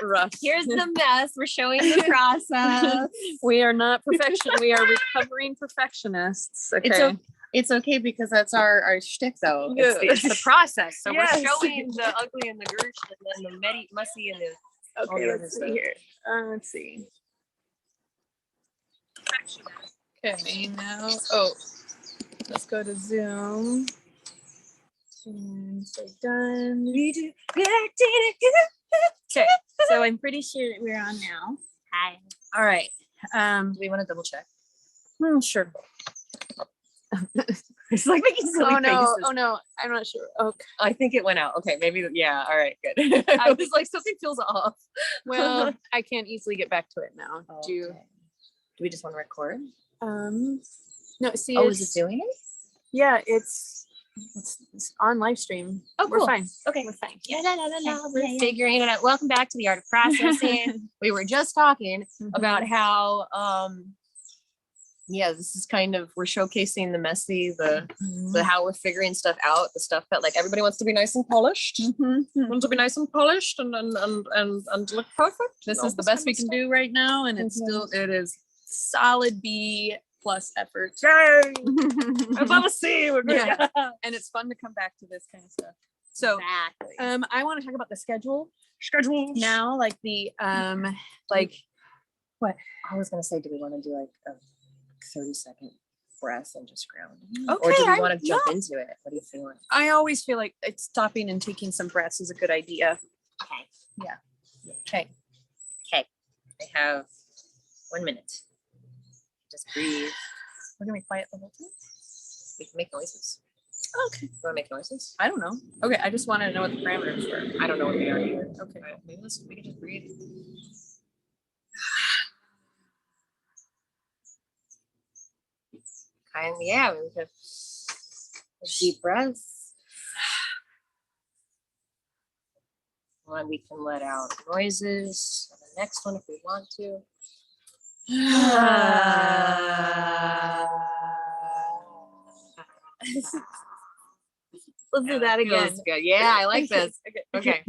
rough. Here's the mess. We're showing the process. We are not perfection. We are recovering perfectionists. Okay. It's okay because that's our shtick, though. Yeah. It's the process. So Yes. we're showing the ugly and the goosh, and then the messy and the. Okay, let's see here. Let's see. Okay, now. Oh, let's go to Zoom. And say done. Okay, so I'm pretty sure that we're on now. Hi. All right. Do we want to double check? Sure. It's like making silly faces. Oh no, I'm not sure. Okay. I think it went out. Okay, maybe. Yeah. All right. Good. I was like, something feels off. Well, I can't easily get back to it now. Okay. Do we just want to record? No. See. Oh, is it doing it? Yeah, it's on live stream. Oh, we're cool. fine. Okay, we're fine. We're figuring it out. Welcome back to the Art of Processing. We were just talking about how this is kind of, we're showcasing the messy, the how we're figuring stuff out, the stuff that like everybody wants to be nice and polished. Want to be nice and polished and look perfect. This is the best we can do right now, and it's still, it is solid B plus effort. Yay! Above a C. We're good. Yeah. And it's fun to come back to this kind of stuff. So Exactly. I want to talk about the schedule Now, like the like what I was gonna say, do we want to do like a 30-second breath and just ground? Okay, Or do we want to jump into it? What are you feeling? I always feel like it's stopping and taking some breaths is a good idea. Okay. Yeah. Okay. Okay. I have 1 minute. Just breathe. We're gonna be quiet the whole time. We can make noises. Okay. You want to make noises? I don't know. Okay, I just wanted to know what the parameters were. I don't know what they are either. Okay. Right, maybe we can just breathe. We have deep breaths. And we can let out noises on the next one if we want to. Let's do that again. Feels good. Yeah, I like this. Okay.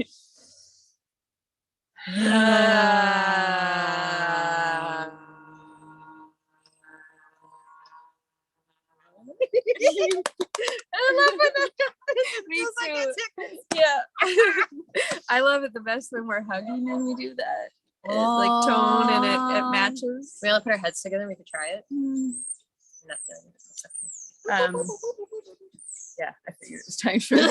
I love when that happens. Me too. Yeah. I love it the best when we're hugging and we do that. It's like tone and it matches. We all put our heads together and we could try it. I'm not feeling it. Yeah, I figured it was time for it.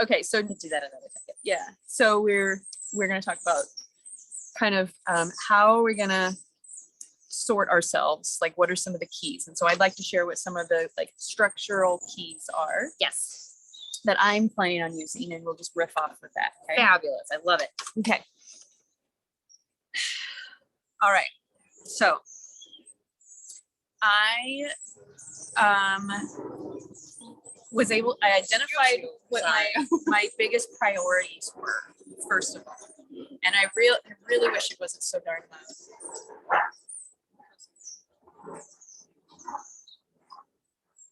Okay, so We'll do that another time. yeah. So we're gonna talk about kind of how we're gonna sort ourselves, like what are some of the keys. And so I'd like to share what some of the like structural keys are. Yes. That I'm planning on using, and we'll just riff off with that. Okay? Fabulous. I love it. Okay. All right. So I I identified what my biggest priorities were, first of all. And I really wish it wasn't so darn loud.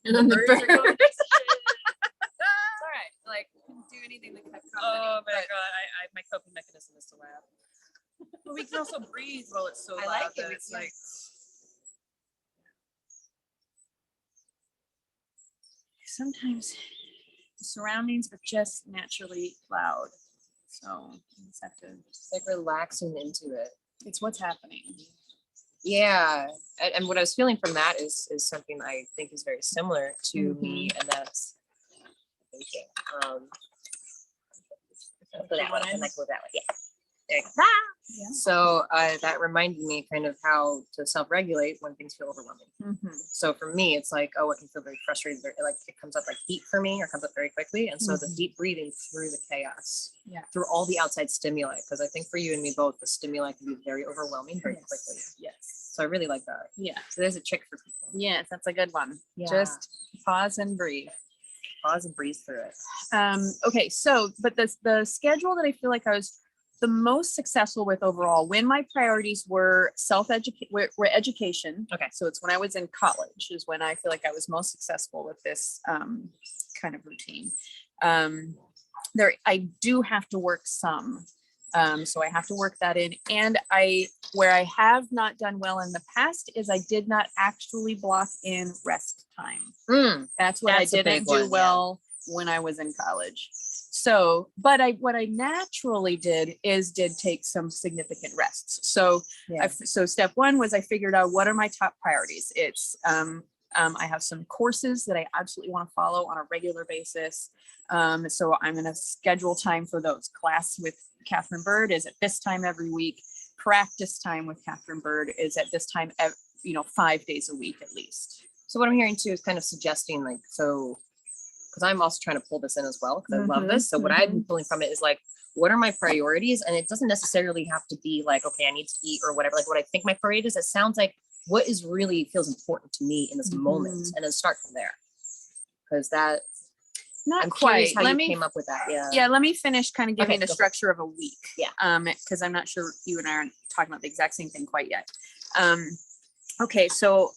And then the birds. It's all right. Like, couldn't do anything that kept company. Oh my god! My coping mechanism is to laugh. But we can also breathe while it's so loud. I like it. That it's like sometimes the surroundings are just naturally loud. So you just have to. It's like relaxing into it. It's what's happening. Yeah, and what I was feeling from that is something I think is very similar to me, and that's thinking. Go that way, and like go that way. Yeah. There you go. Yeah. So that reminded me kind of how to self-regulate when things feel overwhelming. So for me, it's like, oh, it can feel very frustrated. Like it comes up like heat for me, or comes up very quickly. And so the deep breathing through the chaos, through all the outside stimuli, because I think for you and me both, the stimuli can be very overwhelming very quickly. Yes. So I really like that. Yeah. So there's a trick for people. Yes, that's a good one. Yeah. Just pause and breathe. Pause and breathe through it. Okay, so but the schedule that I feel like I was the most successful with overall, when my priorities were education. Okay. So it's when I was in college is when I feel like I was most successful with this kind of routine. I do have to work some So I have to work that in. And where I have not done well in the past is I did not actually block in rest time. That's what I didn't do well when I was in college. So, but what I naturally did take some significant rests. So, so step one was I figured out what are my top priorities. It's, I have some courses that I absolutely want to follow on a regular basis. So I'm going to schedule time for those. Class with Catherine Bird is at this time every week. Practice time with Catherine Bird is at this time, 5 days a week at least. So what I'm hearing too is kind of suggesting like, so, because I'm also trying to pull this in as well, because I love this. So what I've been pulling from it is like, what are my priorities? And it doesn't necessarily have to be like, okay, I need to eat or whatever. Like what I think my priorities, it sounds like what is really feels important to me in this moment, and then start from there. Because that, not I'm quite. How you came up with that. Yeah. Let me finish kind of giving the structure of a week. Yeah. Because I'm not sure you and I aren't talking about the exact same thing quite yet. Okay. So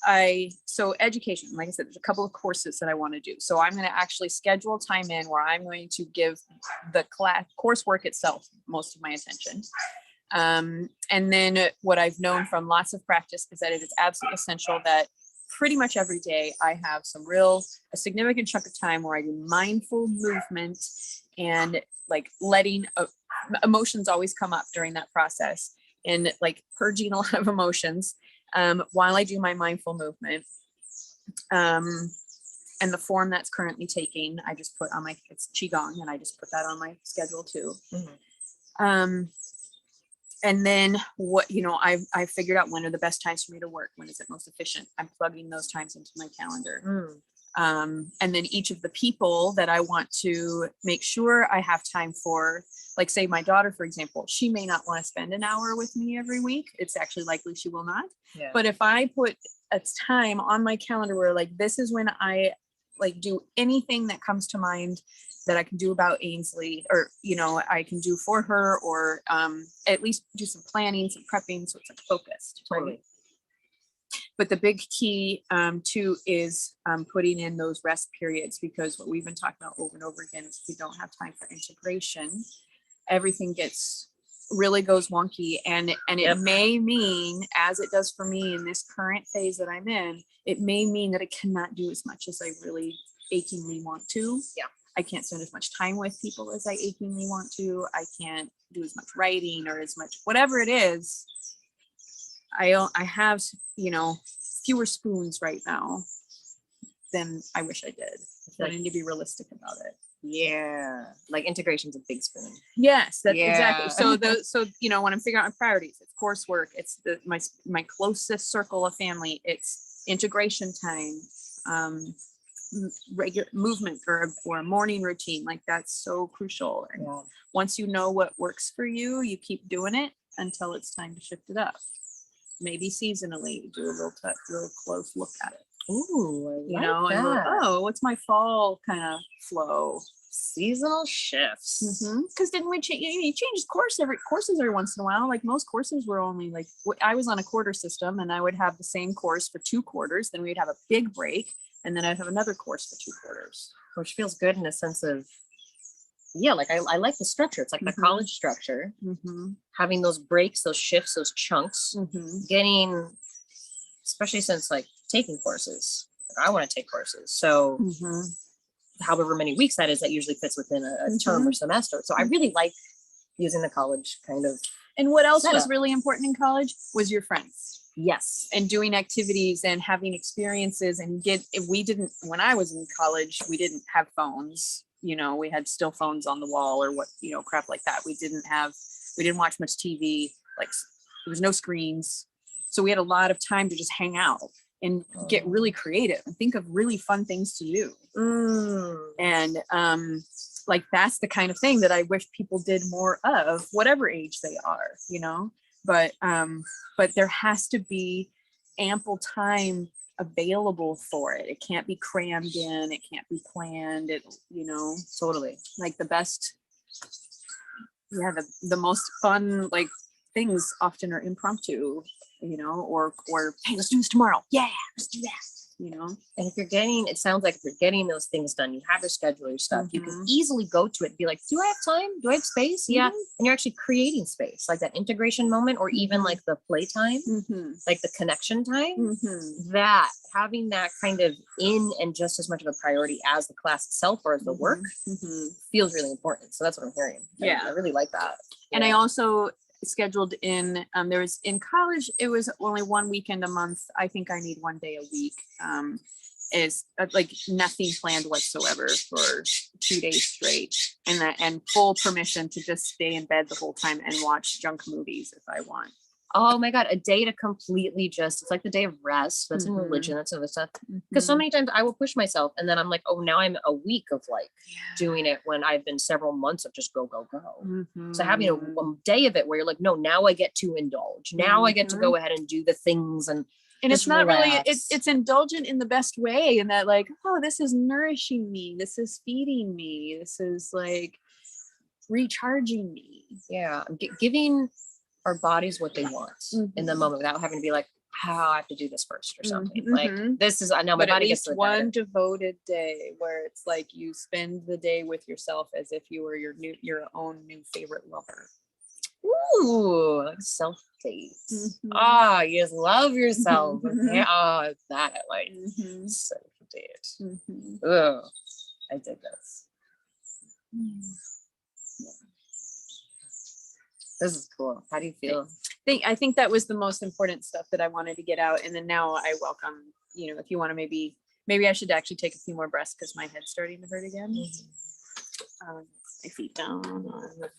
education, like I said, there's a couple of courses that I want to do. So I'm going to actually schedule time in where I'm going to give the coursework itself most of my attention. And then what I've known from lots of practice is that it is absolutely essential that pretty much every day I have a significant chunk of time where I do mindful movement and like letting emotions always come up during that process, and like purging a lot of emotions while I do my mindful movement. And the form that's currently taking, I just put on it's Qigong, and I just put that on my schedule too. And then I figured out when are the best times for me to work. When is it most efficient? I'm plugging those times into my calendar. And then each of the people that I want to make sure I have time for, like say my daughter, for example, she may not want to spend an hour with me every week. It's actually likely she will not. Yeah. But if I put a time on my calendar where like, this is when I like do anything that comes to mind that I can do about Ainsley, or, I can do for her, or at least do some planning, some prepping. So it's like focused. Totally. Right? But the big key too is putting in those rest periods, because what we've been talking about over and over again is if we don't have time for integration, everything really goes wonky. And it may mean, as it does for me in this current phase that I'm in, it may mean that I cannot do as much as I really achingly want to. Yeah. I can't spend as much time with people as I achingly want to. I can't do as much writing or as much, whatever it is. I have, fewer spoons right now than I wish I did. I need to be realistic about it. Yeah. Like integration's a big spoon. Yes, that's exactly. So when I'm figuring out my priorities, it's coursework, it's my closest circle of family, it's integration time, regular movement or a morning routine. Like that's so crucial. And once you know what works for you, you keep doing it until it's time to shift it up. Maybe seasonally, do a real close look at it. Ooh, I like that. What's my fall kind of flow? Seasonal shifts. Because didn't we change? You change courses every once in a while. Like most courses were only like, I was on a quarter system, and I would have the same course for 2 quarters. Then we'd have a big break, and then I'd have another course for 2 quarters, which feels good in a sense of, like I like the structure. It's like the college structure, having those breaks, those shifts, those chunks, getting, especially since like taking courses, I want to take courses. So however many weeks that is, that usually fits within a term or semester. So I really like using the college kind of. And what else was really important in college was your friends. Yes. And doing activities and having experiences, and when I was in college, we didn't have phones. We had still phones on the wall or crap like that. We didn't watch much TV. Like there was no screens. So we had a lot of time to just hang out and get really creative and think of really fun things to do. And like that's the kind of thing that I wish people did more of, whatever age they are, but there has to be ample time available for it. It can't be crammed in, it can't be planned. Totally. Like the best, the most fun like things often are impromptu, or hey, let's do this tomorrow. Yeah, let's do that. you know? And if you're getting, it sounds like if you're getting those things done, you have your schedule, your stuff, you can easily go to it and be like, do I have time? Do I have space? Yeah. And you're actually creating space, like that integration moment, or even like the playtime, like the connection time, that having that kind of in and just as much of a priority as the class itself or as the work feels really important. So that's what I'm hearing. Yeah. I really like that. And I also scheduled in, there was in college, it was only one weekend a month. I think I need one day a week. Is like nothing planned whatsoever for 2 days straight, and full permission to just stay in bed the whole time and watch junk movies if I want. Oh my God, a day to completely just, it's like the day of rest. That's in religion, that's other stuff. Because so many times I will push myself and then I'm like, oh, now I'm a week of like doing it when I've been several months of just go. So having a day of it where you're like, no, now I get to indulge. Now I get to go ahead and do the things and it's not relax. Really, it's indulgent in the best way, in that like, oh, this is nourishing me. This is feeding me. This is like recharging me. Yeah. Giving our bodies what they want in the moment without having to be like, oh, I have to do this first or something. Like this is, I know my body gets one devoted day where it's like you spend the day with yourself as if you were your own new favorite lover. Ooh, like self date. Ah, you just love yourself. Oh, that I like. Self date. Oh, I did this. This is cool. How do you feel? I think that was the most important stuff that I wanted to get out. And then now I welcome, you know, if you want to maybe I should actually take a few more breaths because my head's starting to hurt again. My feet down on the floor.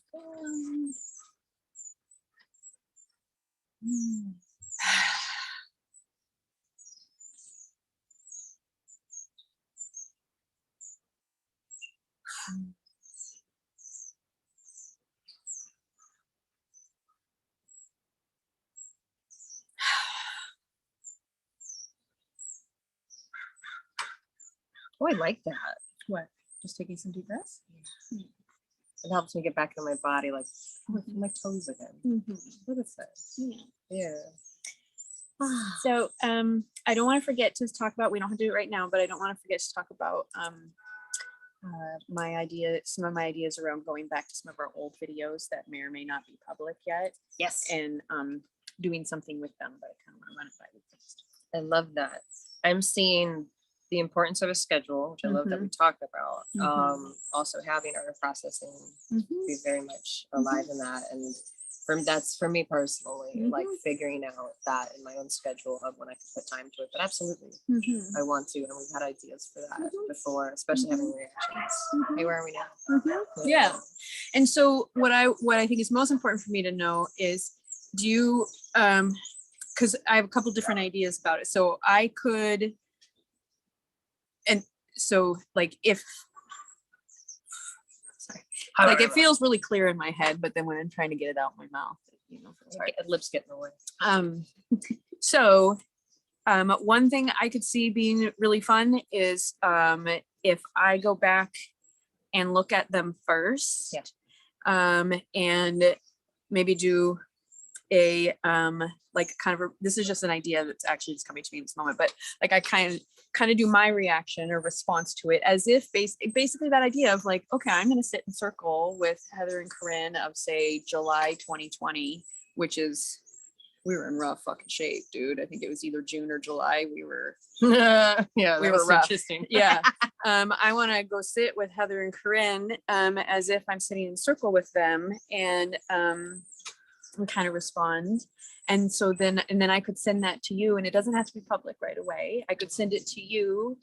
Oh, I like that. What? Just taking some deep breaths? It helps me get back into my body, like my toes again. What is that? Yeah. So I don't want to forget to talk about, we don't have to do it right now, but I don't want to forget to talk about some of my ideas around going back to some of our old videos that may or may not be public yet. Yes. And doing something with them, but I kind of want to run it by you first. I love that. I'm seeing the importance of a schedule, which I love that we talked about. Also having our processing be very much alive in that. And that's for me personally, like figuring out that in my own schedule of when I can put time to it. But absolutely, I want to, and we've had ideas for that before, especially having reactions. Hey, where are we now? Yeah. And so what I think is most important for me to know is, do you, because I have a couple different ideas about it. So I could, and so like if, like it feels really clear in my head, but then when I'm trying to get it out my mouth, you know, lips get in the way. So one thing I could see being really fun is if I go back and look at them first, and maybe do a like kind of this is just an idea that's actually just coming to me in this moment, but like I kind of do my reaction or response to it as if basically that idea of like, okay, I'm going to sit in circle with Heather and Corinne of say July 2020, which is, we were in rough fucking shape, dude. I think it was either June or July. We were we were rough. Yeah. I want to go sit with Heather and Corinne as if I'm sitting in a circle with them, and kind of respond. And so then I could send that to you, and it doesn't have to be public right away. I could send it to you,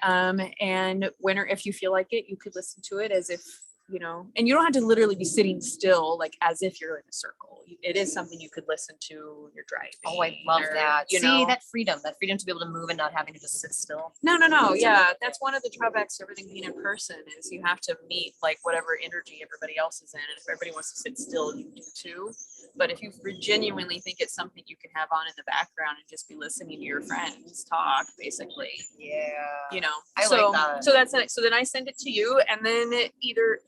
and when or if you feel like it, you could listen to it as if, you know, and you don't have to literally be sitting still, like as if you're in a circle. It is something you could listen to when you're driving. Oh, I love that. You know, that freedom to be able to move and not having to just sit still. No. Yeah. That's one of the drawbacks to everything being in person is you have to meet like whatever energy everybody else is in. And if everybody wants to sit still, you do too. But if you genuinely think it's something you can have on in the background and just be listening to your friends talk, basically. Yeah. You know, I like that. So that's it. So then I send it to you, and then either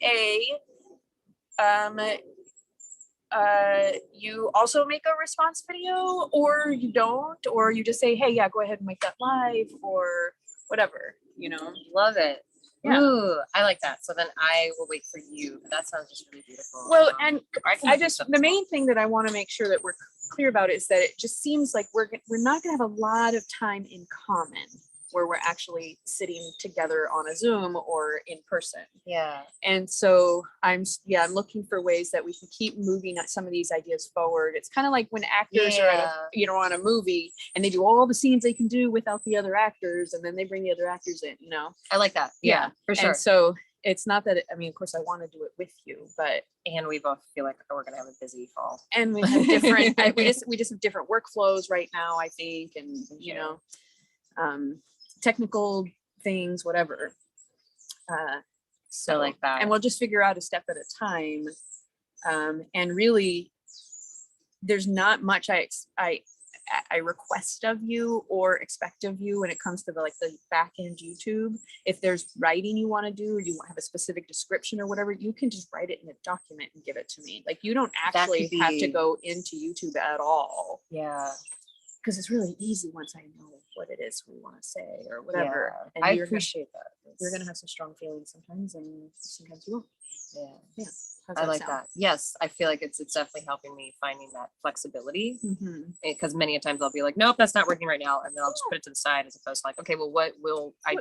you also make a response video, or you don't, or you just say, hey, yeah, go ahead and make that live, or whatever, you know. Love it. Yeah. Ooh, I like that. So then I will wait for you. That sounds just really beautiful. Well, and can I do just, something the as well. main thing that I want to make sure that we're clear about is that it just seems like we're not going to have a lot of time in common where we're actually sitting together on a Zoom or in person. Yeah. And so I'm looking for ways that we can keep moving some of these ideas forward. It's kind of like when actors are at on a movie and they do all the scenes they can do without the other actors, and then they bring the other actors in, you know. I like that. Yeah, for sure. And so it's not that I mean, of course I want to do it with you, but we both feel like we're gonna have a busy fall. And we have different we just have different workflows right now, I think, and you know, technical things, whatever. So like that. And we'll just figure out a step at a time. And really, there's not much I request of you or expect of you when it comes to the back end YouTube. If there's writing you want to do, or you have a specific description or whatever, you can just write it in a document and give it to me. Like, you don't actually have to go into YouTube at all. Yeah. Because it's really easy once I know what it is we want to say or whatever. Yeah, and I appreciate that. You're gonna have some strong feelings sometimes, and sometimes you won't. Yeah. Yeah. I like that. Yes, I feel like it's definitely helping me finding that flexibility, because many a times I'll be like, nope, that's not working right now, and then I'll just put it to the side, as opposed to like, okay, well, what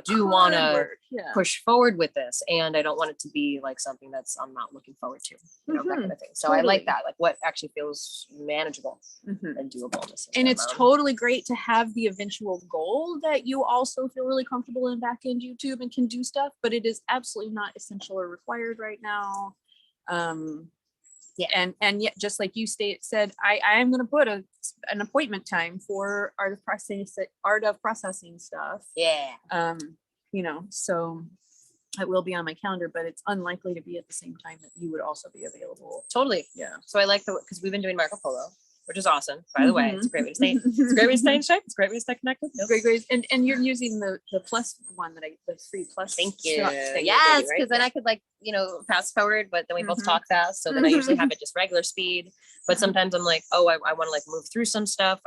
do want to push forward with this, and I don't want it to be like something that's I'm not looking forward to, you know, that kind of thing. So I like that, like what actually feels manageable and doable. And it's totally great to have the eventual goal that you also feel really comfortable in back end YouTube and can do stuff, but it is absolutely not essential or required right now. Yeah, and yet, just like you said, I am going to put an appointment time for art of processing stuff. Yeah. You know, so it will be on my calendar, but it's unlikely to be at the same time that you would also be available. Totally. Yeah. So I like because we've been doing Marco Polo, which is awesome. By the way, it's a great way to stay. It's a great way to stay in shape. It's a great way to stay connected. Great. And you're using the plus one the free plus. Thank you. Yes, because then I could fast forward, but then we both talk fast. So then I usually have it just regular speed. But sometimes I'm like, oh, I want to move through some stuff.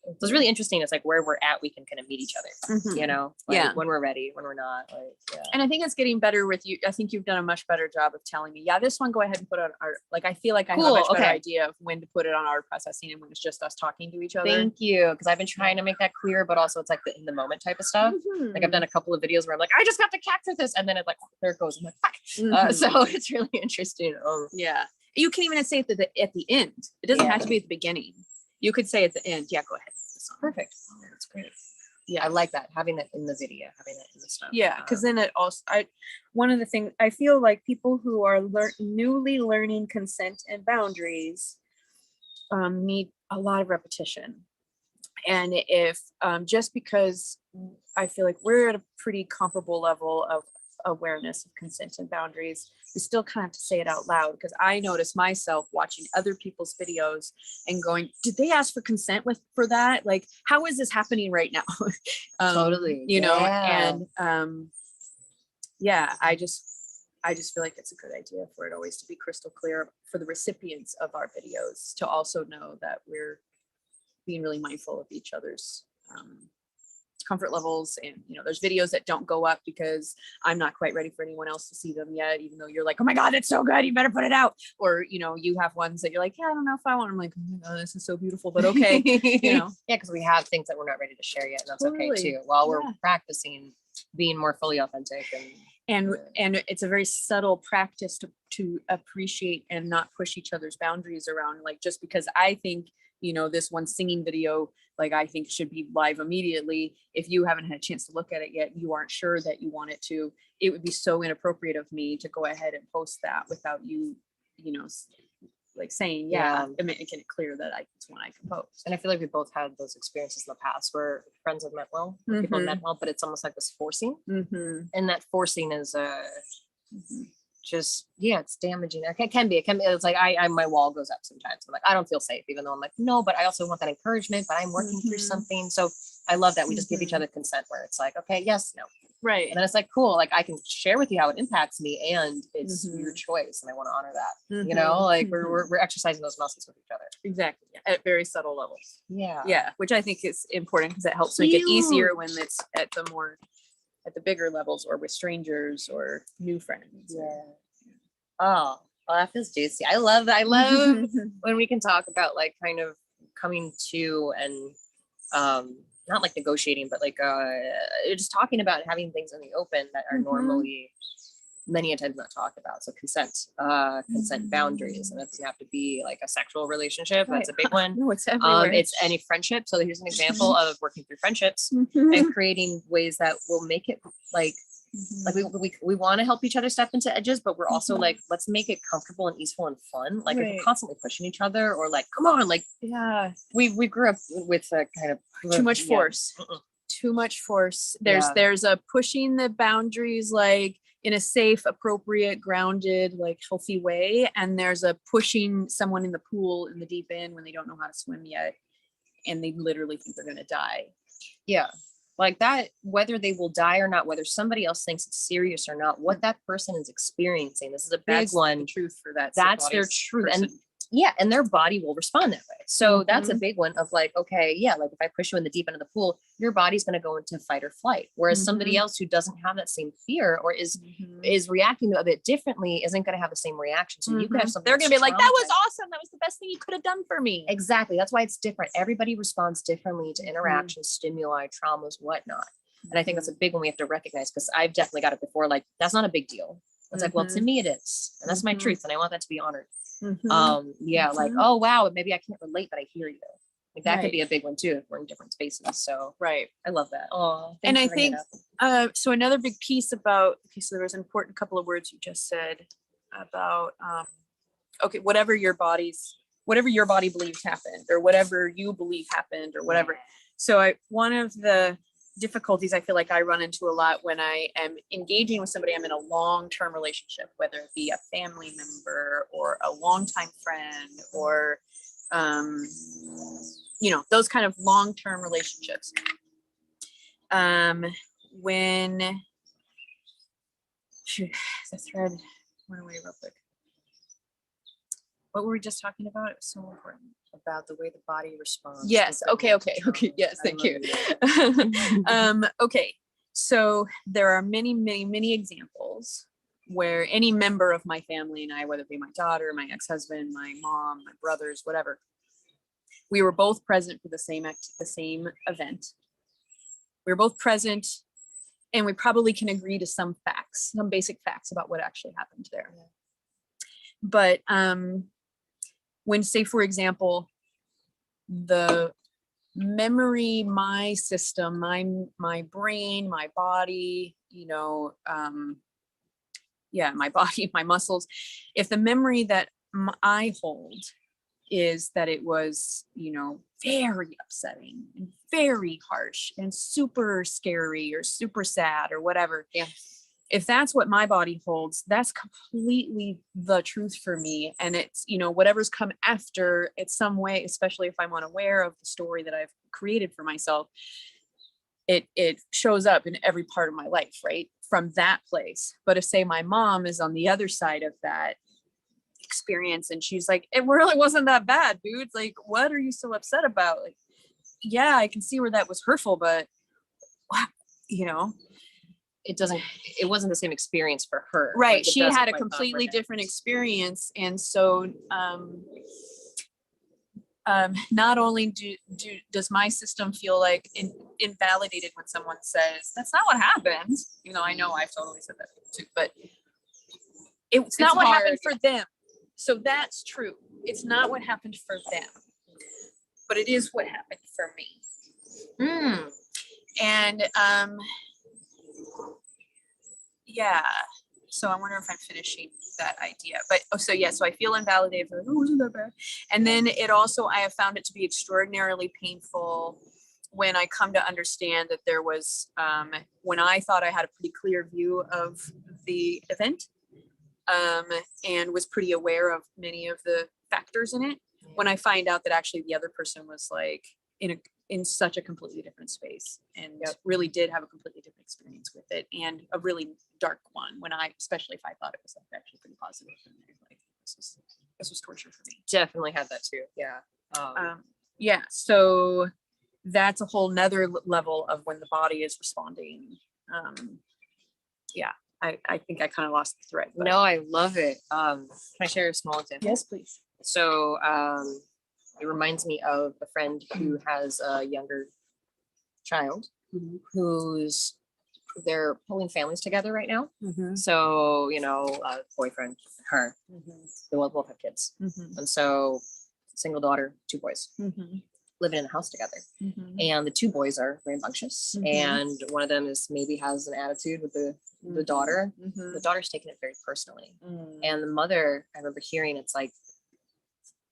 So it's really interesting. It's like where we're at, we can kind of meet each other, you know, when we're ready, when we're not. And I think it's getting better with you. I think you've done a much better job of telling me, this one, go ahead and put on art. Like, I feel like I have a much better idea of when to put it on art processing and when it's just us talking to each other. Thank you. Because I've been trying to make that clear, but also it's like the in the moment type of stuff. Like, I've done a couple of videos where I'm like, I just got to capture this. And then it's like, there it goes. I'm like, fuck. So it's really interesting. Yeah. You can even say it at the end. It doesn't have to be at the beginning. You could say at the end, go ahead. Perfect. Oh, that's great. Yeah, I like that, having that in the video, having that in the stuff. Yeah, because then it also, one of the things I feel like people who are newly learning consent and boundaries need a lot of repetition. And if just because I feel like we're at a pretty comparable level of awareness of consent and boundaries, we still kind of have to say it out loud, because I notice myself watching other people's videos and going, did they ask for consent for that? Like, how is this happening right now? Totally. You know, and I just feel like it's a good idea for it always to be crystal clear for the recipients of our videos to also know that we're being really mindful of each other's comfort levels. And there's videos that don't go up because I'm not quite ready for anyone else to see them yet, even though you're like, oh my god, it's so good, you better put it out. Or you have ones that you're like, I don't know if I want. I'm like, oh my god, this is so beautiful, but okay. Because we have things that we're not ready to share yet, and that's okay too, while we're practicing being more fully authentic. And it's a very subtle practice to appreciate and not push each other's boundaries around. Like, just because I think this one singing video, like, I think should be live immediately, if you haven't had a chance to look at it yet, you aren't sure that you want it to, it would be so inappropriate of me to go ahead and post that without you like saying, making it clear that it's one I can post. And I feel like we both had those experiences in the past where friends have met well, people have met well, but it's almost like this forcing, and that forcing is just it's damaging. It can be. It's like my wall goes up sometimes. I'm like, I don't feel safe, even though I'm like, no, but I also want that encouragement, but I'm working through something. So I love that we just give each other consent where it's like, okay, yes, no. Right. And then it's like, cool, like I can share with you how it impacts me and it's your choice. And I want to honor that, you know, like we're exercising those muscles with each other. Exactly. At very subtle levels. Yeah. Yeah. Which I think is important because it helps make it easier when it's at the bigger levels or with strangers or new friends. Yeah. Oh, well, that feels juicy. I love that. I love when we can talk about like kind of coming to and not like negotiating, but like just talking about having things in the open that are normally many a times not talked about. So consent boundaries, and it doesn't have to be like a sexual relationship. That's a big one. No, it's everywhere. It's any friendship. So here's an example of working through friendships and creating ways that will make it like we want to help each other step into edges, but we're also like, let's make it comfortable and easeful and fun. Like if we're constantly pushing each other or like, come on, like we grew up with a kind of too much force. Too much force. There's a pushing the boundaries like in a safe, appropriate, grounded, like healthy way. And there's a pushing someone in the pool in the deep end when they don't know how to swim yet. And they literally think they're going to die. Yeah. Like that, whether they will die or not, whether somebody else thinks it's serious or not, what that person is experiencing. This is a big one. The truth for that. That's their truth. And and their body will respond that way. So that's a big one of like, okay, like if I push you in the deep end of the pool, your body's going to go into fight or flight. Whereas somebody else who doesn't have that same fear or is reacting a bit differently isn't going to have the same reaction. So you could have something. They're going to be like, that was awesome. That was the best thing you could have done for me. Exactly. That's why it's different. Everybody responds differently to interactions, stimuli, traumas, whatnot. And I think that's a big one we have to recognize because I've definitely got it before. Like, that's not a big deal. It's like, well, to me it is. And that's my truth. And I want that to be honored. Like, oh wow, maybe I can't relate, but I hear you. Like that could be a big one too if we're in different spaces. So I love that. Oh, and I think so another big piece about so there was an important couple of words you just said about whatever your body believes happened or whatever you believe happened or whatever. So one of the difficulties I feel like I run into a lot when I am engaging with somebody, I'm in a long-term relationship, whether it be a family member or a longtime friend or, those kind of long-term relationships. When the thread went away real quick. What were we just talking about? It was so important. About the way the body responds. Yes. Okay. Yes. Thank you. Okay. So there are many, many, many examples where any member of my family and I, whether it be my daughter, my ex-husband, my mom, my brothers, whatever, we were both present for the same event. We were both present, and we probably can agree to some basic facts about what actually happened there. But when, say, for example, the memory, my system, my brain, my body, my body, my muscles, if the memory that I hold is that it was, very upsetting and very harsh and super scary or super sad or whatever. If that's what my body holds, that's completely the truth for me. And it's, whatever's come after, it's some way, especially if I'm unaware of the story that I've created for myself, it shows up in every part of my life, right? From that place. But if, say, my mom is on the other side of that experience and she's like, it really wasn't that bad, dude. Like, what are you so upset about? Like, yeah, I can see where that was hurtful, but it wasn't the same experience for her. Right. She had a completely different experience. And so not only does my system feel like invalidated when someone says, that's not what happened, even though I know I've totally said that too, but it's not what happened for them. So that's true. It's not what happened for them, but it is what happened for me. And so I wonder if I'm finishing that idea, but so I feel invalidated for, wasn't that bad? And then I have found it to be extraordinarily painful when I come to understand that there was, when I thought I had a pretty clear view of the event, and was pretty aware of many of the factors in it, when I find out that actually the other person was like in a in such a completely different space, and Yep. really did have a completely different experience with it, and a really dark one when especially if I thought it was like actually pretty positive, and like this was torture for me. Definitely had that too. Yeah. Yeah, so that's a whole nother level of when the body is responding. Yeah, I think I kind of lost the thread. No, I love it. Can I share a small example? Yes, please. So it reminds me of a friend who has a younger child who's they're pulling families together right now. So, boyfriend, her, they both have kids. And so single daughter, 2 boys living in a house together. And the 2 boys are very rambunctious. And one of them maybe has an attitude with the daughter. The daughter's taking it very personally. And the mother, I remember hearing, it's like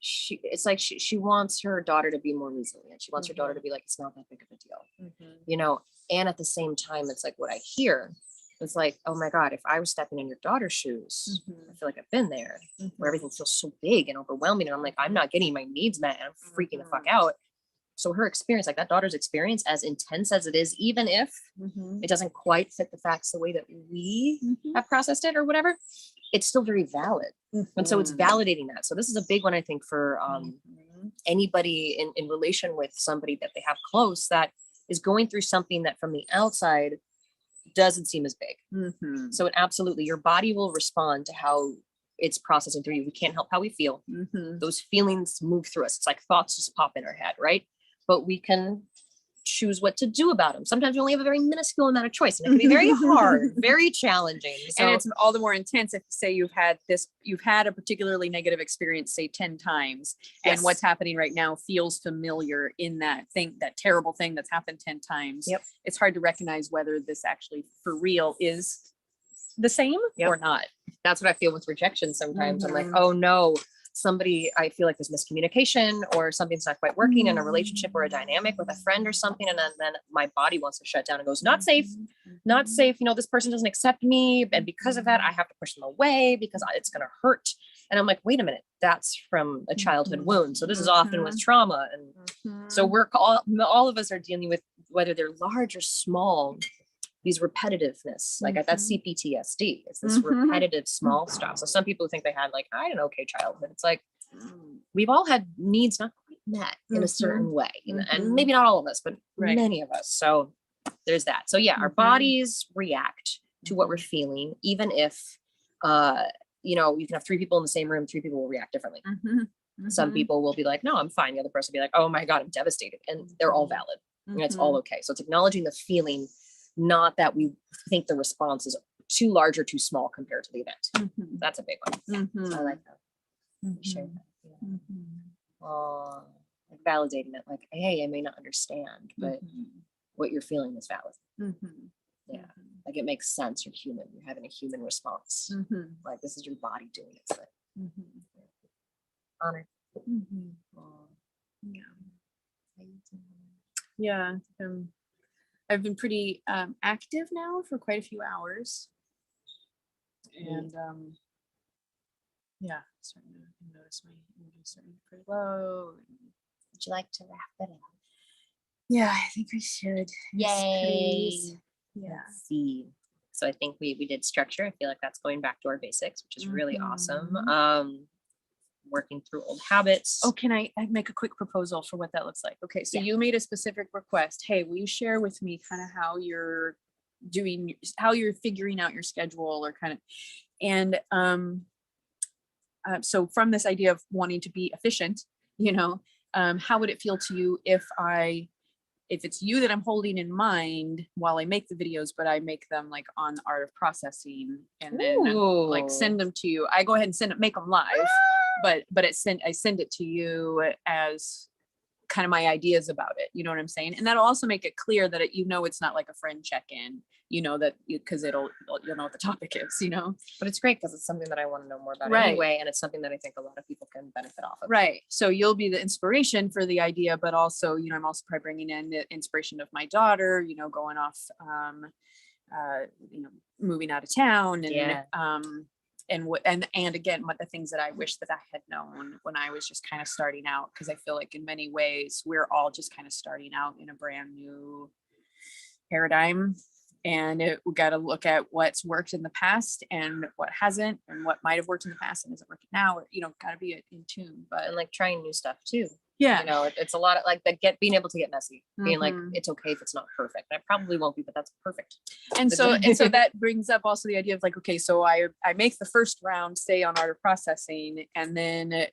she wants her daughter to be more resilient. She wants her daughter to be like, it's not that big of a deal, and at the same time, it's like what I hear, it's like, oh my God, if I was stepping in your daughter's shoes, I feel like I've been there where everything feels so big and overwhelming. And I'm like, I'm not getting my needs met and I'm freaking the fuck out. So her experience, like that daughter's experience, as intense as it is, even if it doesn't quite fit the facts the way that we have processed it or whatever, it's still very valid. And so it's validating that. So this is a big one, I think, for anybody in relation with somebody that they have close that is going through something that from the outside doesn't seem as big. So it absolutely, your body will respond to how it's processing through you. We can't help how we feel. Those feelings move through us. It's like thoughts just pop in our head, right? But we can choose what to do about them. Sometimes we only have a very minuscule amount of choice, and it can be very hard, very challenging. So, and it's all the more intense if, say, you've had a particularly negative experience, say 10 times, and what's happening right now feels familiar in that terrible thing that's happened 10 times. It's hard to recognize whether this actually for real is the same or not. That's what I feel with rejection sometimes. I'm like, oh no, I feel like there's miscommunication or something's not quite working in a relationship or a dynamic with a friend or something. And then my body wants to shut down and goes, not safe, not safe. This person doesn't accept me. And because of that, I have to push them away because it's going to hurt. And I'm like, wait a minute, that's from a childhood wound. So this is often with trauma. And so all of us are dealing with, whether they're large or small, these repetitiveness, like that's CPTSD. It's this repetitive small stuff. So some people think they had like, I had an okay childhood. It's like, we've all had needs not quite met in a certain way. And maybe not all of us, but many of us. So there's that. So yeah, our bodies react to what we're feeling, even if, you can have 3 people in the same room, 3 people will react differently. Some people will be like, no, I'm fine. The other person will be like, oh my God, I'm devastated. And they're all valid. And it's all okay. So it's acknowledging the feeling, not that we think the response is too large or too small compared to the event. That's a big one. I like that. Share that. Like validating it, like, hey, I may not understand, but what you're feeling is valid. Yeah, like it makes sense. You're human. You're having a human response. Like this is your body doing its thing. Honor. Yeah. I've been pretty active now for quite a few hours, and starting to notice my energy starting to be pretty low. Would you like to wrap it up? Yeah, I think we should. Yay! Yeah. Let's see. So I think we did structure. I feel like that's going back to our basics, which is really awesome. Working through old habits. Oh, can I make a quick proposal for what that looks like? Okay, so you made a specific request. Hey, will you share with me kind of how you're figuring out your schedule or kind of, and so from this idea of wanting to be efficient, how would it feel to you if it's you that I'm holding in mind while I make the videos, but I make them like on the art of processing and then like send them to you. I go ahead and make them live, but I send it to you as kind of my ideas about it. You know what I'm saying? And that'll also make it clear that it's not like a friend check-in, that because you'll know what the topic is, But it's great because it's something that I want to know more about anyway. And it's something that I think a lot of people can benefit off of. Right. So you'll be the inspiration for the idea, but also, I'm also probably bringing in the inspiration of my daughter, going off, moving out of town and, and again, what the things that I wish that I had known when I was just kind of starting out, because I feel like in many ways we're all just kind of starting out in a brand new paradigm, and we got to look at what's worked in the past and what hasn't, and what might have worked in the past and isn't working now, or got to be in tune. But and like trying new stuff too. Yeah. It's a lot of like that being able to get messy, being like, it's okay if it's not perfect. I probably won't be, but that's perfect. And so that brings up also the idea of like, okay, so I make the first round, say on art of processing, and then,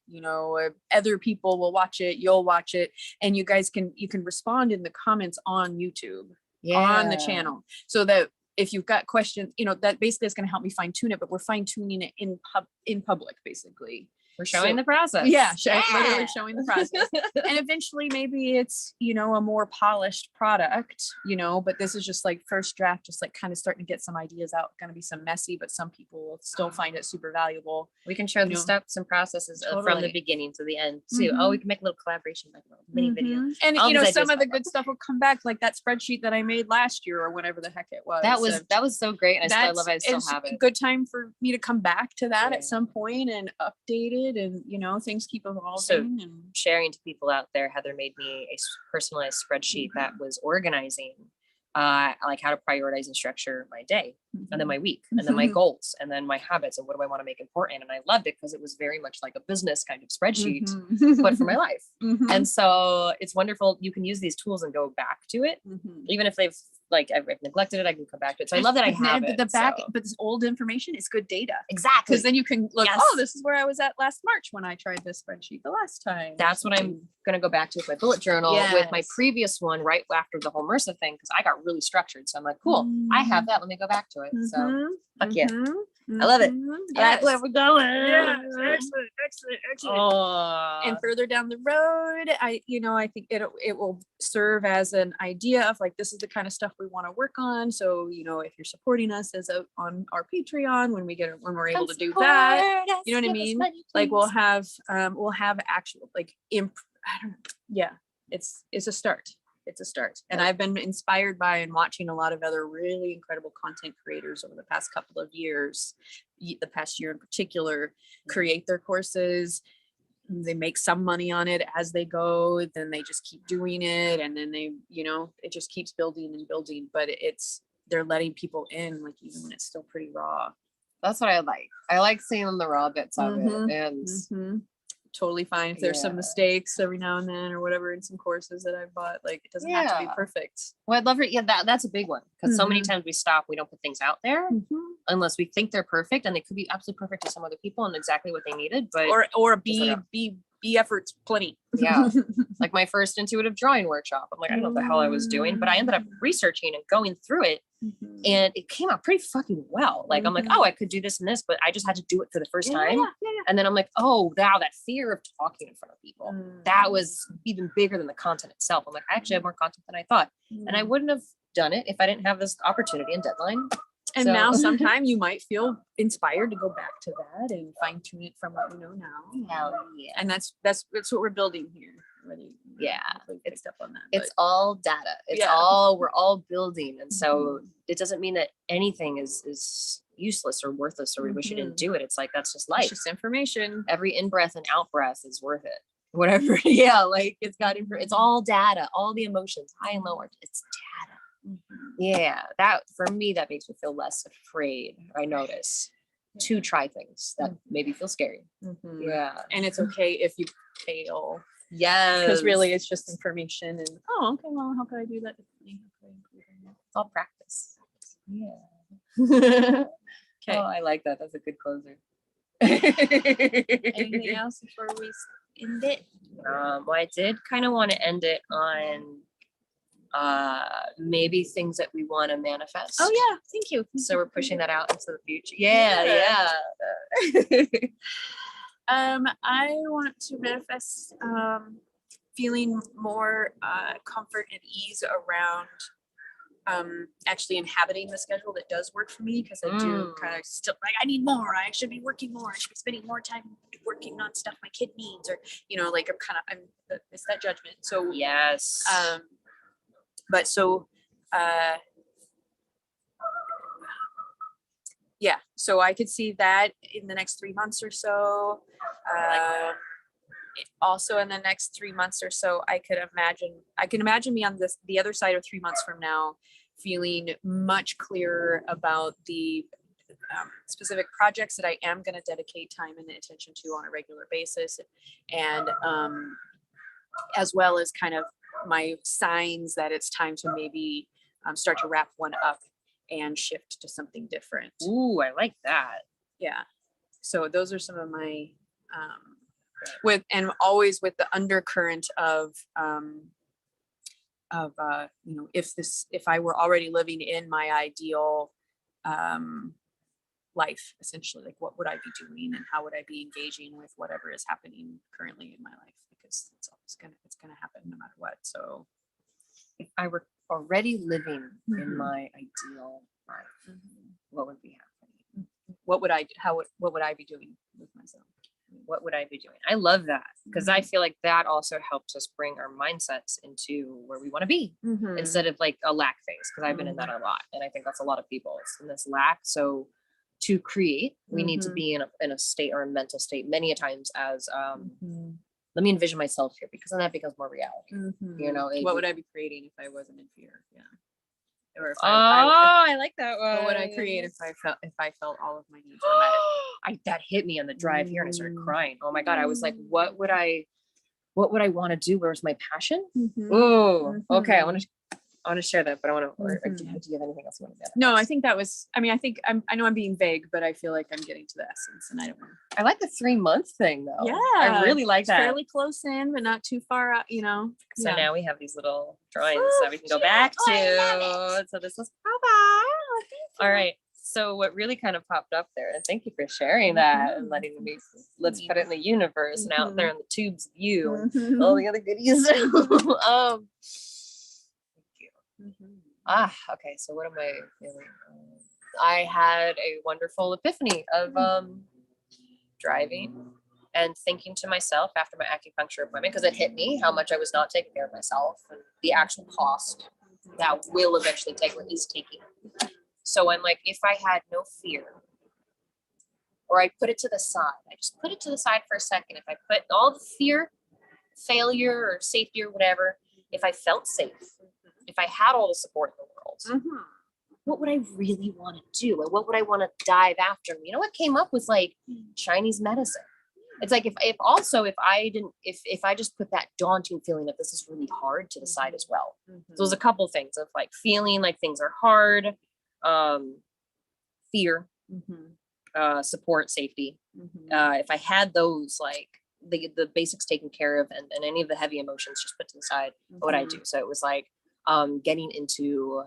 other people will watch it, you'll watch it, and you can respond in the comments on YouTube, on the channel, so that if you've got questions, that basically is going to help me fine tune it, but we're fine tuning it in public, basically. We're showing the process. Literally showing the process. And eventually maybe it's, a more polished product, but this is just like first draft, just like kind of starting to get some ideas out. Going to be some messy, but some people will still find it super valuable. We can show the steps and processes from the beginning to the end too. We can make a little collaboration, like a little mini video. And some of the good stuff will come back, like that spreadsheet that I made last year or whenever the heck it was. That was so great. And I love it. I still have it. A good time for me to come back to that at some point and update it, and things keep evolving. So and sharing to people out there, Heather made me a personalized spreadsheet that was organizing like how to prioritize and structure my day, and then my week, and then my goals, and then my habits, and what do I want to make important. And I loved it because it was very much like a business kind of spreadsheet, but for my life. And so it's wonderful. You can use these tools and go back to it, even if I've neglected it, I can come back to it. So I love that I have it. But this old information is good data. Exactly. Because then you can look, this is where I was at last March when I tried this spreadsheet the last time. That's what I'm going to go back to with my bullet journal, with my previous one right after the whole MRSA thing, because I got really structured. So I'm like, cool, I have that. Let me go back to it. So fuck yeah. I love it. That's where we're going. Yeah, excellent. Oh. And further down the road, I think it will serve as an idea of like, this is the kind of stuff we want to work on. So, if you're supporting us on our Patreon, when we're able to do that, you know what I mean? Money, like we'll have actual like I don't know. Yeah, it's a start. It's a start. And I've been inspired by and watching a lot of other really incredible content creators over the past couple of years, the past year in particular, create their courses. They make some money on it as they go, then they just keep doing it. And then they, it just keeps building and building, but they're letting people in, like, even when it's still pretty raw. That's what I like. I like seeing the raw bits of it. And totally fine if there's some mistakes every now and then or whatever in some courses that I've bought. Like, it doesn't have to be perfect. Well, I'd love for that's a big one, because so many times we don't put things out there unless we think they're perfect, and they could be absolutely perfect to some other people and exactly what they needed, but or be efforts plenty. Like my first intuitive drawing workshop, I'm like, I don't know what the hell I was doing, but I ended up researching and going through it, and it came out pretty fucking well. Like I'm like, oh, I could do this and this, but I just had to do it for the first time. And then I'm like, oh wow, that fear of talking in front of people, that was even bigger than the content itself. I'm like, I actually have more content than I thought, and I wouldn't have done it if I didn't have this opportunity and deadline. And now sometime you might feel inspired to go back to that and fine tune it from what we know now. Hell yeah. And that's what we're building here. It's up on that. It's all data. We're all building. And so it doesn't mean that anything is useless or worthless or we wish you didn't do it. It's like, that's just life. It's just information. Every in breath and out breath is worth it. Whatever. Like it's all data, all the emotions, high and low, it's data. That for me, that makes me feel less afraid. I notice to try things that maybe feel scary. And it's okay if you fail. Yes, because really it's just information, and okay, well, how can I do that differently? It's all practice. Okay. Oh, I like that. That's a good closer. Anything else before we end it? Well, I did kind of want to end it on maybe things that we want to manifest. Oh yeah, thank you. So we're pushing that out into the future. I want to manifest feeling more comfort and ease around actually inhabiting the schedule that does work for me, because I do kind of still like, I need more, I should be working more, I should be spending more time working on stuff my kid needs, or like it's that judgment. So yes. But so yeah, so I could see that in the next 3 months or so. Also in the next 3 months or so, I can imagine me on the other side of 3 months from now, feeling much clearer about the specific projects that I am going to dedicate time and attention to on a regular basis, and as well as kind of my signs that it's time to maybe start to wrap one up and shift to something different. Ooh, I like that. Yeah. So those are some of my always with the undercurrent of if I were already living in my ideal life, essentially, like what would I be doing and how would I be engaging with whatever is happening currently in my life, because it's gonna happen no matter what. So if I were already living in my ideal life, what would be happening? What would I be doing with myself? What would I be doing? I love that, because I feel like that also helps us bring our mindsets into where we want to be, instead of like a lack phase, because I've been in that a lot, and I think that's a lot of people. It's in this lack. So to create, we need to be in a state or a mental state many a times as let me envision myself here, because then that becomes more reality. You know, what would I be creating if I wasn't in fear? Yeah. Or if I like that one. What would I create if I felt all of my needs were met? That hit me on the drive here, and I started crying. Oh my God. I was like, what would I want to do? Where's my passion? Oh, okay. I want to share that, but I want to, do you have anything else you want to add? No, I think that was, I know I'm being vague, but I feel like I'm getting to the essence, and I don't know. I like the 3-month thing though. Yeah. I really like that. Fairly close in, but not too far out, So now we have these little drawings that we can go back to. So this was all right. So what really kind of popped up there, and thank you for sharing that and letting me, let's put it in the universe and out there in the tubes of you and all the other goodies. Okay. So what am I feeling? I had a wonderful epiphany of driving and thinking to myself after my acupuncture appointment, because it hit me how much I was not taking care of myself and the actual cost that will eventually take, or is taking. So I'm like, if I had no fear, or I put it to the side, I just put it to the side for a second. If I put all the fear, failure, or safety, or whatever, if I felt safe, if I had all the support in the world, what would I really want to do? And what would I want to dive after? You know what came up was like Chinese medicine. It's like if I just put that daunting feeling that this is really hard to the side as well. So there's a couple things of like feeling like things are hard, fear, support, safety. If I had those, like the basics taken care of, and any of the heavy emotions just put to the side, what would I do? So it was like getting into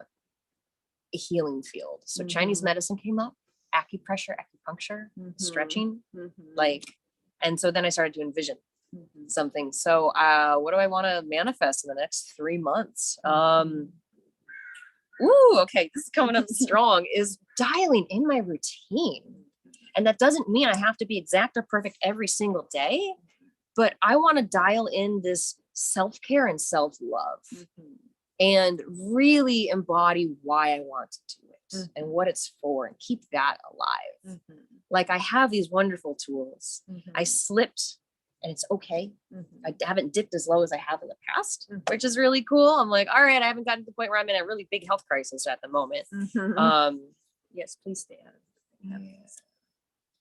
a healing field. So Chinese medicine came up, acupressure, acupuncture, stretching, like, and so then I started to envision something. So what do I want to manifest in the next 3 months? Okay, this is coming up strong, is dialing in my routine. And that doesn't mean I have to be exact or perfect every single day, but I want to dial in this self-care and self-love and really embody why I want to do it and what it's for, and keep that alive. Like, I have these wonderful tools. I slipped, and it's okay. I haven't dipped as low as I have in the past, which is really cool. I'm like, all right, I haven't gotten to the point where I'm in a really big health crisis at the moment. Yes, please stay out of it.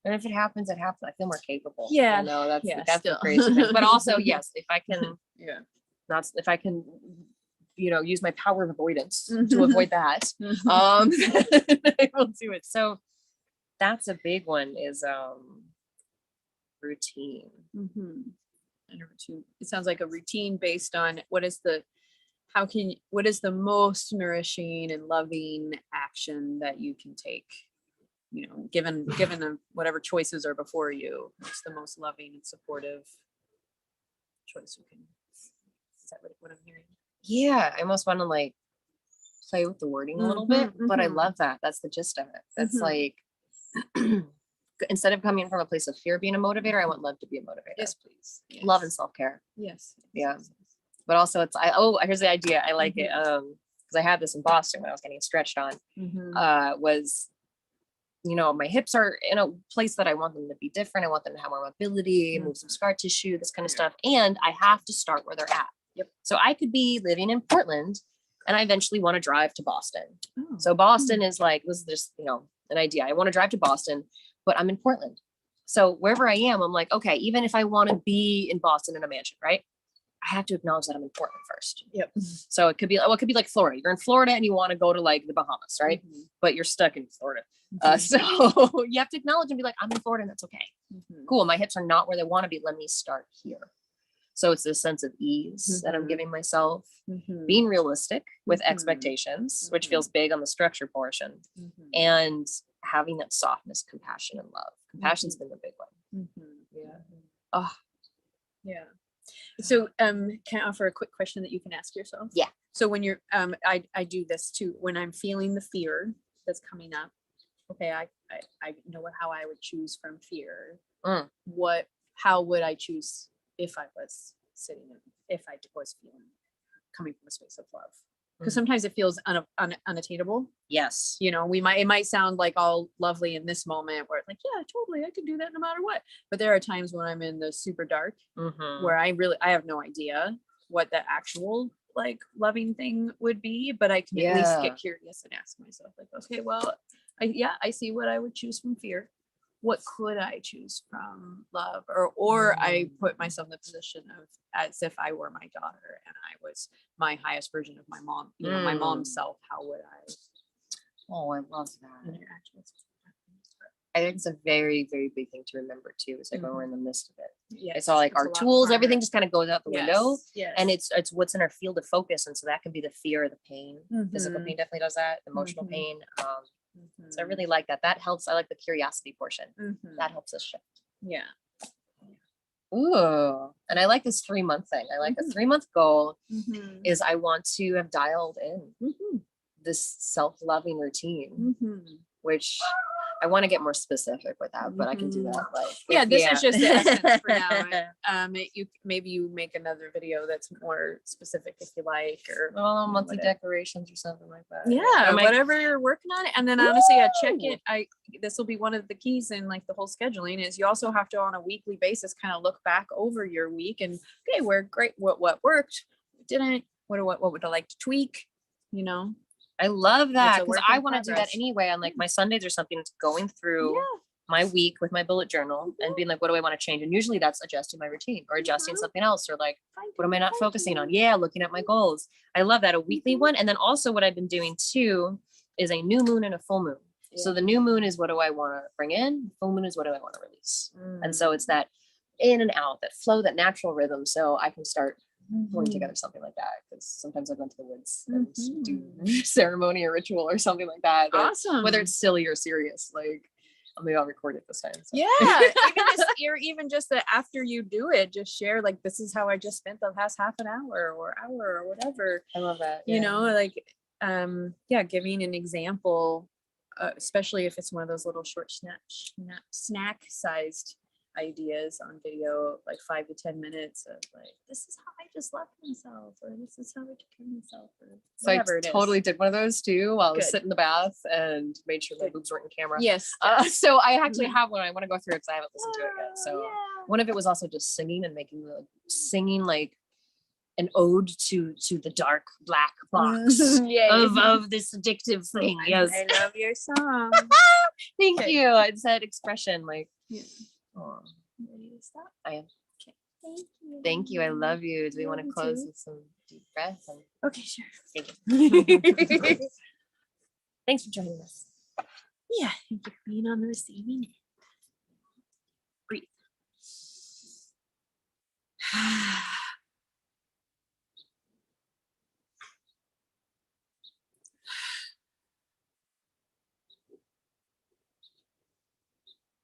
And if it happens, it happens. I feel more capable. Yeah. You know, that's the crazy thing. But also, yes, if I can, if I can, use my power of avoidance to avoid that, I will do it. So that's a big one, is routine. And a routine. It sounds like a routine based on what is the most nourishing and loving action that you can take, given the whatever choices are before you. What's the most loving and supportive choice you can? Is that what I'm hearing? Yeah, I almost want to like play with the wording a little bit, but I love that. That's the gist of it. That's like, instead of coming from a place of fear being a motivator, I want love to be a motivator. Yes, please. Yes. Love and self-care. Yes. Yeah. But also here's the idea. I like it. Because I had this in Boston when I was getting stretched on, was you know, my hips are in a place that I want them to be different. I want them to have more mobility, move some scar tissue, this kind of stuff. And I have to start where they're at. Yep. So I could be living in Portland and I eventually want to drive to Boston. Oh. So Boston is like, this is just, you know, an idea. I want to drive to Boston, but I'm in Portland. So wherever I am, I'm like, okay, even if I want to be in Boston in a mansion, right? I have to acknowledge that I'm in Portland first. Yep. So it could be, well, it could be like Florida. You're in Florida and you want to go to like the Bahamas, right? Mm-hmm. But you're stuck in Florida. So you have to acknowledge and be like, I'm in Florida and that's okay. Mm-hmm. Cool. My hips are not where they want to be. Let me start here. So it's this sense of ease that I'm giving myself, being realistic with expectations, which feels big on the structure portion, and having that softness, compassion, and love. Compassion's been the big one. Yeah. Oh, yeah. So can I offer a quick question that you can ask yourself? Yeah. So when you're I do this too, when I'm feeling the fear that's coming up, okay, I know how I would choose from fear. How would I choose if I was if I was feeling coming from a space of love? Because sometimes it feels unattainable. Yes. You know, it might sound like all lovely in this moment where it's like, yeah, totally, I could do that no matter what. But there are times when I'm in the super dark where I have no idea what the actual like loving thing would be, but I can at least get curious and ask myself like, okay, well, I see what I would choose from fear. What could I choose from love? Or I put myself in the position of as if I were my daughter and I was my highest version of my mom, you know, my mom's self. How would I? Oh, I love that. I think it's a very, very big thing to remember too. It's like when we're in the midst of it. Yeah, it's all like our tools, everything just kind of goes out the window. Yes. And it's what's in our field of focus. And so that can be the fear or the pain. Physical pain definitely does that. Emotional pain. So I really like that. That helps. I like the curiosity portion. That helps us shift. Yeah. Ooh. And I like this 3-month thing. I like a 3-month goal is I want to have dialed in this self-loving routine, which I want to get more specific with that, but I can do that. Like, this is just the essence for now. Maybe you make another video that's more specific if you like, or monthly decorations or something like that. Yeah, whatever you're working on. And then honestly, check it. This will be one of the keys in like the whole scheduling is you also have to on a weekly basis kind of look back over your week and okay, we're great. What worked? What didn't? What would I like to tweak? You know. I love that because I want to do that anyway on like my Sundays or something. It's going through my week with my bullet journal and being like, what do I want to change? And usually that's adjusting my routine or adjusting something else or like, what am I not focusing on? Yeah, looking at my goals. I love that. A weekly one. And then also what I've been doing too is a new moon and a full moon. So the new moon is what do I want to bring in? Full moon is what do I want to release? And so it's that in and out, that flow, that natural rhythm. So I can start pulling together something like that because sometimes I go into the woods and do ceremony or ritual or something like that. Awesome. Whether it's silly or serious, like maybe I'll record it this time. So. Yeah, even just that after you do it, just share like this is how I just spent the past half an hour or whatever. I love that. You know, like giving an example, especially if it's one of those little short snack sized ideas on video, like 5 to 10 minutes of like, this is how I just loved myself, or this is how I took care of myself, or whatever it is. Totally did one of those too while I was sitting in the bath and made sure my boobs weren't in camera. Yes. So I actually have one I want to go through because I haven't listened to it yet. So one of it was also just singing and making singing like an ode to the dark black box of this addictive thing. Yes. I love your song. Thank you. It's that expression like Ready to stop? I am. Okay. Thank you. Thank you. I love you. Do we want to close with some deep breath? Okay, sure. Thank you. Thanks for joining us. Yeah, thank you for being on the receiving end.